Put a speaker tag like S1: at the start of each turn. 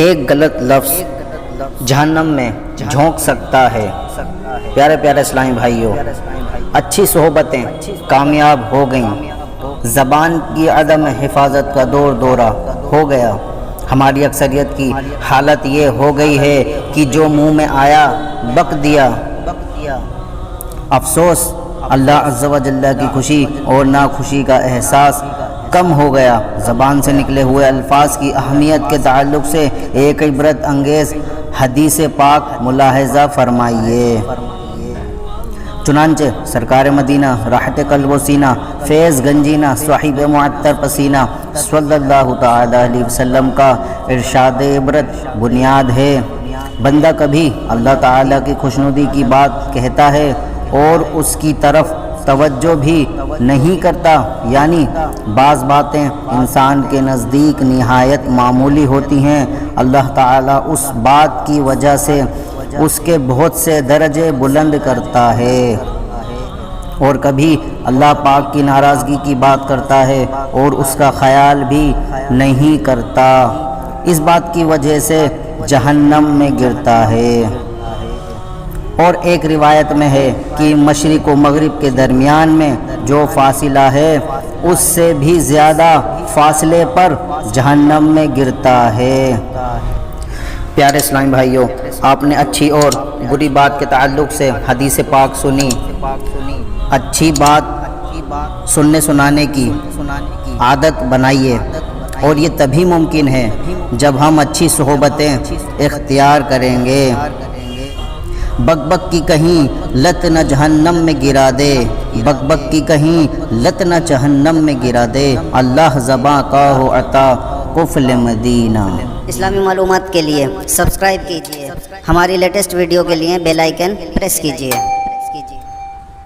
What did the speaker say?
S1: ایک غلط لفظ جہنم میں جھونک سکتا ہے۔ پیارے پیارے اسلامی بھائیوں، اچھی صحبتیں کامیاب ہو گئیں، زبان کی عدم حفاظت کا دور دورہ ہو گیا۔ ہماری اکثریت کی حالت یہ ہو گئی ہے کہ جو منہ میں آیا بک دیا۔ افسوس، اللہ عز و جل کی خوشی اور ناخوشی کا احساس کم ہو گیا۔ زبان سے نکلے ہوئے الفاظ کی اہمیت کے تعلق سے ایک عبرت انگیز حدیث پاک ملاحظہ فرمائیے۔ چنانچہ سرکار مدینہ راحت قلب و سینہ فیض گنجینہ صاحب معطر پسینہ صلی اللہ تعالی علیہ وسلم کا ارشاد عبرت بنیاد ہے۔ بندہ کبھی اللہ تعالیٰ کی خوشنودی کی بات کہتا ہے اور اس کی طرف توجہ بھی نہیں کرتا، یعنی بعض باتیں انسان کے نزدیک نہایت معمولی ہوتی ہیں، اللہ تعالیٰ اس بات کی وجہ سے اس کے بہت سے درجے بلند کرتا ہے، اور کبھی اللہ پاک کی ناراضگی کی بات کرتا ہے اور اس کا خیال بھی نہیں کرتا، اس بات کی وجہ سے جہنم میں گرتا ہے۔ اور ایک روایت میں ہے کہ مشرق و مغرب کے درمیان میں جو فاصلہ ہے اس سے بھی زیادہ فاصلے پر جہنم میں گرتا ہے۔ پیارے اسلامی بھائیوں، آپ نے اچھی اور بری بات کے تعلق سے حدیث پاک سنی۔ اچھی بات سننے سنانے کی عادت بنائیے، اور یہ تبھی ممکن ہے جب ہم اچھی صحبتیں اختیار کریں گے۔ بک بک کی کہیں لت نہ جہنم میں گرا دے، بک بک کی کہیں لت نہ جہنم میں گرا دے، اللہ زباں کا ہو عطا قفل مدینہ۔
S2: اسلامی معلومات کے لیے سبسکرائب کیجئے، ہماری لیٹسٹ ویڈیو کے لیے بیل آئیکن پریس کیجئے۔